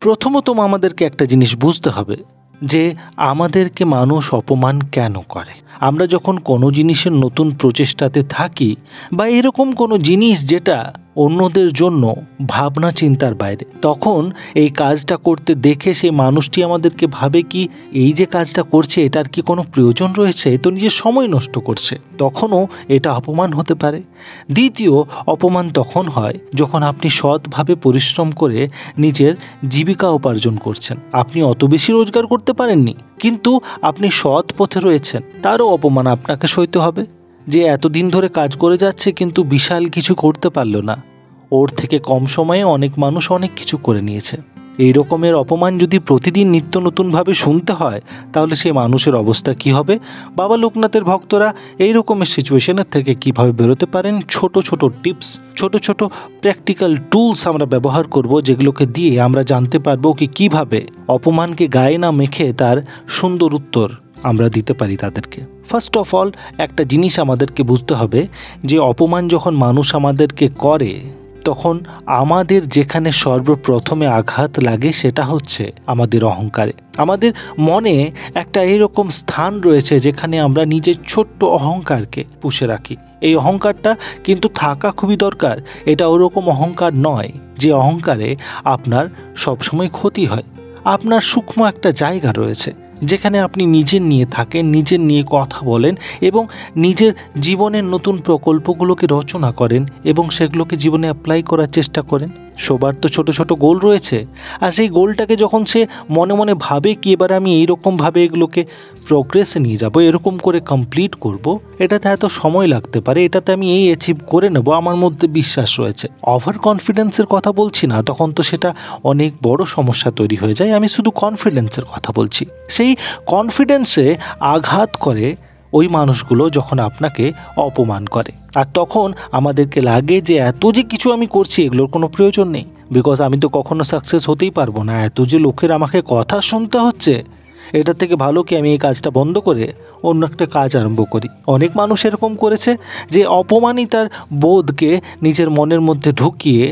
প্রথমত আমাদেরকে একটা জিনিস বুঝতে হবে যে আমাদেরকে মানুষ অপমান কেন করে। আমরা যখন কোনো জিনিসের নতুন প্রচেষ্টাতে থাকি বা এরকম কোনো জিনিস যেটা অন্যদের জন্য ভাবনা চিন্তার বাইরে, তখন এই কাজটা করতে দেখে সেই মানুষটি আমাদেরকে ভাবে কি এই যে কাজটা করছে এটার কি কোনো প্রয়োজন রয়েছে, এ তো নিজের সময় নষ্ট করছে, তখনও এটা অপমান হতে পারে। দ্বিতীয় অপমান তখন হয় যখন আপনি সৎভাবে পরিশ্রম করে নিজের জীবিকা উপার্জন করছেন, আপনি অত বেশি রোজগার করতে পারেননি কিন্তু আপনি সৎ পথে রয়েছেন, তারও অপমান আপনাকে সইতে হবে। যে এতদিন ধরে কাজ করে যাচ্ছে কিন্তু বিশাল কিছু করতে পারল না, ওর থেকে কম সময়ে অনেক মানুষ অনেক কিছু করে নিয়েছে। এই রকমের অপমান যদি প্রতিদিন নিত্য নতুনভাবে শুনতে হয় তাহলে সেই মানুষের অবস্থা কি হবে। বাবা লোকনাথের ভক্তরা এই রকমের সিচুয়েশনের থেকে কিভাবে বেরোতে পারেন, ছোট ছোট টিপস, ছোট ছোট প্র্যাকটিক্যাল টুলস আমরা ব্যবহার করব, যেগুলোকে দিয়ে আমরা জানতে পারবো কি কিভাবে অপমানকে গায়ে না মেখে তার সুন্দর উত্তর আমরা দিতে পারি তাদেরকে। ফার্স্ট অফ অল একটা জিনিস আমাদেরকে বুঝতে হবে যে অপমান যখন মানুষ আমাদেরকে করে তখন আমাদের যেখানে সর্বপ্রথমে আঘাত লাগে সেটা হচ্ছে আমাদের অহংকারে। আমাদের মনে একটা এরকম স্থান রয়েছে যেখানে আমরা নিজের ছোট্ট অহংকারকে পুষে রাখি। এই অহংকারটা কিন্তু থাকা খুবই দরকার। এটা ওরকম অহংকার নয় যে অহংকারে আপনার সবসময় ক্ষতি হয়। আপনার সূক্ষ্ম একটা জায়গা রয়েছে যেখানে আপনি নিজের নিয়ে থাকেন, নিজের নিয়ে কথা বলেন এবং নিজের জীবনের নতুন প্রকল্পগুলোকে রচনা করেন এবং সেগুলোকে জীবনে অ্যাপ্লাই করার চেষ্টা করেন। সবার তো ছোট ছোট গোল রয়েছে, আর সেই গোলটাকে যখন সে মনে মনে ভাবে কি এবার আমি এইরকমভাবে এগুলোকে প্রোগ্রেসে নিয়ে যাব, এরকম করে কমপ্লিট করব, এটাতে এত সময় লাগতে পারে, এটাতে আমি এই অ্যাচিভ করে নেব, আমার মধ্যে বিশ্বাস রয়েছে। ওভার কনফিডেন্সের কথা বলছি না, তখন তো সেটা অনেক বড় সমস্যা তৈরি হয়ে যায়। আমি শুধু কনফিডেন্সের কথা বলছি। সেই কনফিডেন্সে আঘাত করে ওই মানুষগুলো যখন আপনাকে অপমান করে, আর তখন আমাদেরকে লাগে যে এত যে কিছু আমি করছি এগুলোর কোনো প্রয়োজন নেই, বিকজ আমি তো কখনো সাকসেস হতেই পারবো না, এত যে লোকের আমাকে কথা শুনতে হচ্ছে, এটা থেকে ভালো কি আমি এই কাজটা বন্ধ করে অন্য একটা কাজ আরম্ভ করি। অনেক মানুষ এরকম করেছে যে অপমানই তার বোধকে নিজের মনের মধ্যে ঢুকিয়ে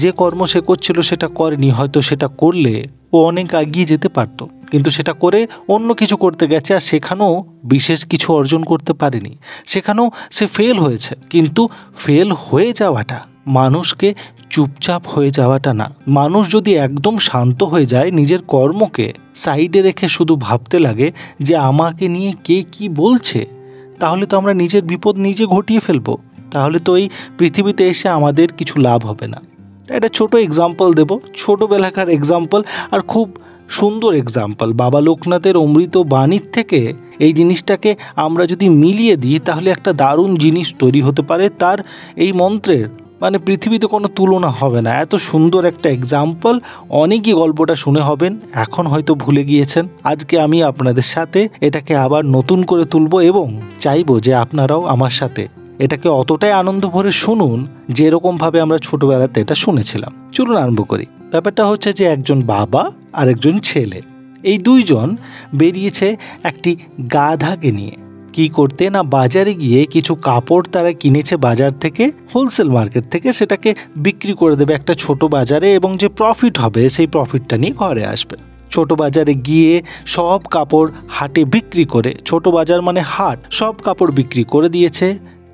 যে কর্ম সে করছিল সেটা করেনি, হয়তো সেটা করলে ও অনেক এগিয়ে যেতে পারতো, কিন্তু সেটা করে অন্য কিছু করতে গেছে আর সেখানেও বিশেষ কিছু অর্জন করতে পারেনি, সেখানেও সে ফেল হয়েছে। কিন্তু ফেল হয়ে যাওয়াটা মানুষকে চুপচাপ হয়ে যাওয়াটা না। মানুষ যদি একদম শান্ত হয়ে যায়, নিজের কর্মকে সাইডে রেখে শুধু ভাবতে লাগে যে আমাকে নিয়ে কে কি বলছে, তাহলে তো আমরা নিজের বিপদ নিজে ঘটিয়ে ফেলবো, তাহলে তো এই পৃথিবীতে এসে আমাদের কিছু লাভ হবে না। একটা ছোট এক্সাম্পল দেব, ছোটবেলাকার এক্সাম্পল আর খুব সুন্দর এক্সাম্পল। বাবা লোকনাথের অমৃত বাণীর থেকে এই জিনিসটাকে আমরা যদি মিলিয়ে দিই তাহলে একটা দারুণ জিনিস তৈরি হতে পারে। তার এই মন্ত্রের মানে পৃথিবীতে কোনো তুলনা হবে না। এত সুন্দর একটা এক্সাম্পল, অনেকেই গল্পটা শুনে হবেন, এখন হয়তো ভুলে গিয়েছেন। আজকে আমি আপনাদের সাথে এটাকে আবার নতুন করে তুলবো এবং চাইবো যে আপনারাও আমার সাথে এটাকে অতটাই আনন্দ ভরে শুনুন যেরকমভাবে আমরা ছোটবেলাতে এটা শুনেছিলাম। চলুন আরম্ভ করি। ব্যাপারটা হচ্ছে যে একজন বাবা আর একজন ছেলে, এই দুইজন বেরিয়েছে একটি গাধাকে নিয়ে। কি করতে না, বাজারে গিয়ে কিছু কাপড় তারা কিনেছে বাজার থেকে, হোলসেল মার্কেট থেকে, সেটাকে বিক্রি করে দেবে একটা ছোট বাজারে এবং যে প্রফিট হবে সেই প্রফিটটা নিয়ে ঘরে আসবে। ছোট বাজারে গিয়ে সব কাপড় হাটে বিক্রি করে, ছোট বাজার মানে হাট, সব কাপড় বিক্রি করে দিয়েছে।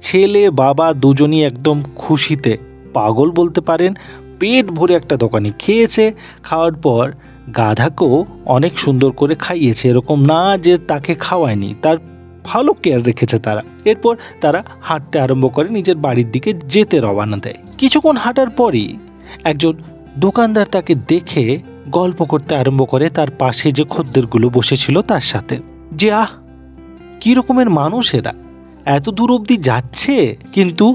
ছেলে বাবা দুজনই একদম খুশিতে পাগল বলতে পারেন, পেট ভরে একটা দোকানে খেয়েছে। খাওয়ার পর গাধাকেও অনেক সুন্দর করে খাইয়েছে, এরকম না যে তাকে খাওয়ায়নি, তার ভালো কেয়ার রেখেছে তারা। এরপর তারা হাঁটতে আরম্ভ করে, নিজের বাড়ির দিকে যেতে রওনা দেয়। কিছুক্ষণ হাঁটার পরই একজন দোকানদার তাকে দেখে গল্প করতে আরম্ভ করে তার পাশে যে খদ্দেরগুলো বসেছিল তার সাথে, যে আহ কি রকমের মানুষ এরা, এত দূর অবধি যাচ্ছে কিন্তু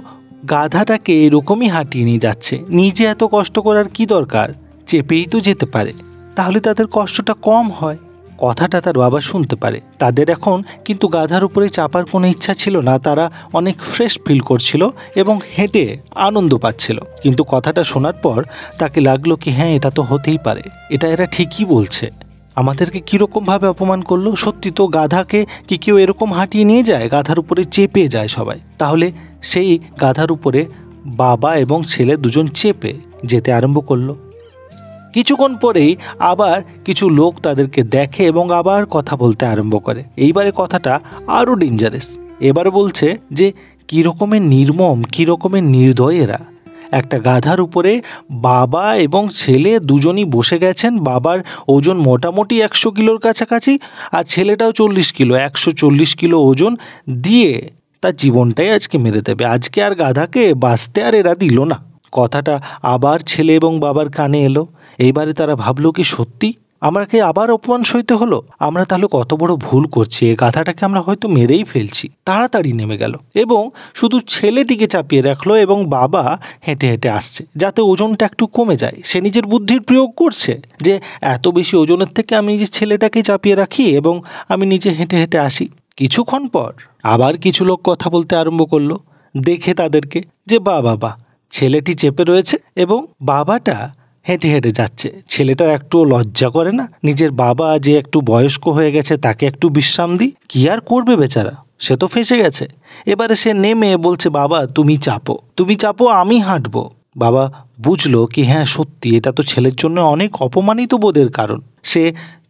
গাধাটাকে এরকমই হাঁটিয়ে নিয়ে যাচ্ছে, নিজে এত কষ্ট করার কি দরকার, চেপেই তো যেতে পারে, তাহলে তাদের কষ্টটা কম হয়। কথাটা তার বাবা শুনতে পারে। তাদের এখন কিন্তু গাধার উপরে চাপার কোনো ইচ্ছা ছিল না, তারা অনেক ফ্রেশ ফিল করছিল এবং হেঁটে আনন্দ পাচ্ছিল। কিন্তু কথাটা শোনার পর তাকে লাগলো কি হ্যাঁ, এটা তো হতেই পারে, এটা এরা ঠিকই বলছে, আমাদেরকে কিরকম ভাবে অপমান করলো। সত্যি তো গাধাকে কি কেউ এরকম হাঁটিয়ে নিয়ে যায়, গাধার উপরে চেপে যায় সবাই। তাহলে সেই গাধার উপরে বাবা এবং ছেলে দুজন চেপে যেতে আরম্ভ করলো। কিছুক্ষণ পরেই আবার কিছু লোক তাদেরকে দেখে এবং আবার কথা বলতে আরম্ভ করে। এইবারে কথাটা আরো ডেঞ্জারাস। এবার বলছে যে কি রকমের নির্মম, কি রকমের নির্দয় এরা। একটা গাধার উপরে বাবা এবং ছেলে দুজনই বসে গেছেন। বাবার ওজন মোটামুটি 100 কিলোর কাছাকাছি, আর ছেলেটাও 40 কিলো, 140 কিলো ওজন দিয়ে তার জীবনটাই আজকে মেরে দেবে। আজকে আর গাধাকে বাঁচতে আর এরা দিল না। কথাটা আবার ছেলে এবং বাবার কানে এলো। এইবারে তারা ভাবলো কি সত্যি আমাকে আবার অপমান সইতে হলো, আমরা তাহলে কত বড় ভুল করছি, এই গাধাটাকে আমরা হয়তো মেরেই ফেলছি। তাড়াতাড়ি নেমে গেল এবং শুধু ছেলেটিকে চাপিয়ে রাখলো এবং বাবা হেঁটে হেঁটে আসছে যাতে ওজনটা একটু কমে যায়। সে নিজের বুদ্ধির প্রয়োগ করছে যে এত বেশি ওজনের থেকে আমি যে ছেলেটাকে চাপিয়ে রাখি এবং আমি নিজে হেঁটে হেঁটে আসি। কিছুক্ষণ পর আবার কিছু লোক কথা বলতে আরম্ভ করলো। দেখে তাদেরকে যে বাবা ছেলেটি চেপে রয়েছে এবং বাবাটা হেঁটে হেঁটে যাচ্ছে। ছেলেটার একটু লজ্জা করে না, নিজের বাবা যে একটু বয়স্ক হয়ে গেছে তাকে একটু বিশ্রাম দিই। কি আর করবে বেচারা, সে তো ফেঁসে গেছে। এবারে সে নেমে বলছে বাবা তুমি চাপো, আমি হাঁটবো। বাবা বুঝলো কি হ্যাঁ সত্যি এটা তো ছেলের জন্য অনেক অপমানিত বোধের কারণ। সে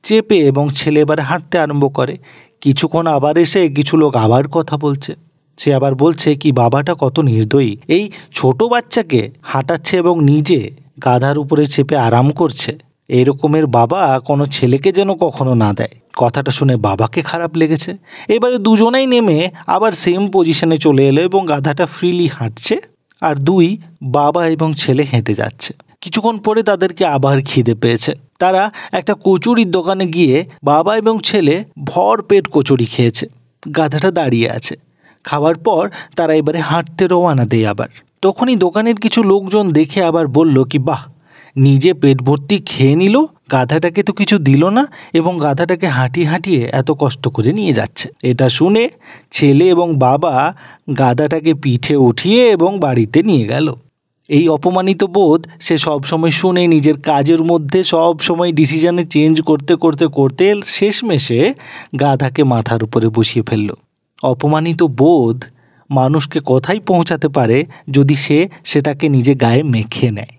চেপে এবং ছেলে এবারে হাঁটতে আরম্ভ করে। কিছুক্ষণ আবার এসে কিছু লোক আবার কথা বলছে। সে আবার বলছে কি বাবাটা কত নির্দয়ী, এই ছোট বাচ্চাকে হাঁটাচ্ছে এবং নিজে গাধার উপরে চেপে আরাম করছে। এরকমের বাবা কোনো ছেলেকে যেন কখনো না দেয়। কথাটা শুনে বাবাকে খারাপ লেগেছে। এবারে দুজনেই নেমে আবার সেম পজিশনে চলে এলো এবং গাধাটা ফ্রিলি হাঁটছে আর দুই বাবা এবং ছেলে হেঁটে যাচ্ছে। কিছুক্ষণ পরে তাদেরকে আবার খিদে পেয়েছে। তারা একটা কচুরির দোকানে গিয়ে বাবা এবং ছেলে ভর পেট কচুরি খেয়েছে। গাধাটা দাঁড়িয়ে আছে। খাওয়ার পর তারা এবারে হাঁটতে রওনা দেয়। আবার তখনই দোকানের কিছু লোকজন দেখে আবার বলল কি বাহ, নিজে পেট ভর্তি খেয়ে নিল, গাধাটাকে তো কিছু দিল না এবং গাধাটাকে হাঁটিয়ে হাঁটিয়ে এত কষ্ট করে নিয়ে যাচ্ছে। এটা শুনে ছেলে এবং বাবা গাধাটাকে পিঠে উঠিয়ে এবং বাড়িতে নিয়ে গেল। এই অপমানিত বোধ সে সবসময় শুনে নিজের কাজের মধ্যে সব সময় ডিসিশনে চেঞ্জ করতে করতে করতে শেষমেশে গাধাকে মাথার উপরে বসিয়ে ফেলল। অপমানিত বোধ মানুষকে কোথায় পৌঁছাতে পারে যদি সে সেটাকে নিজে গায়ে মেখে নেয়।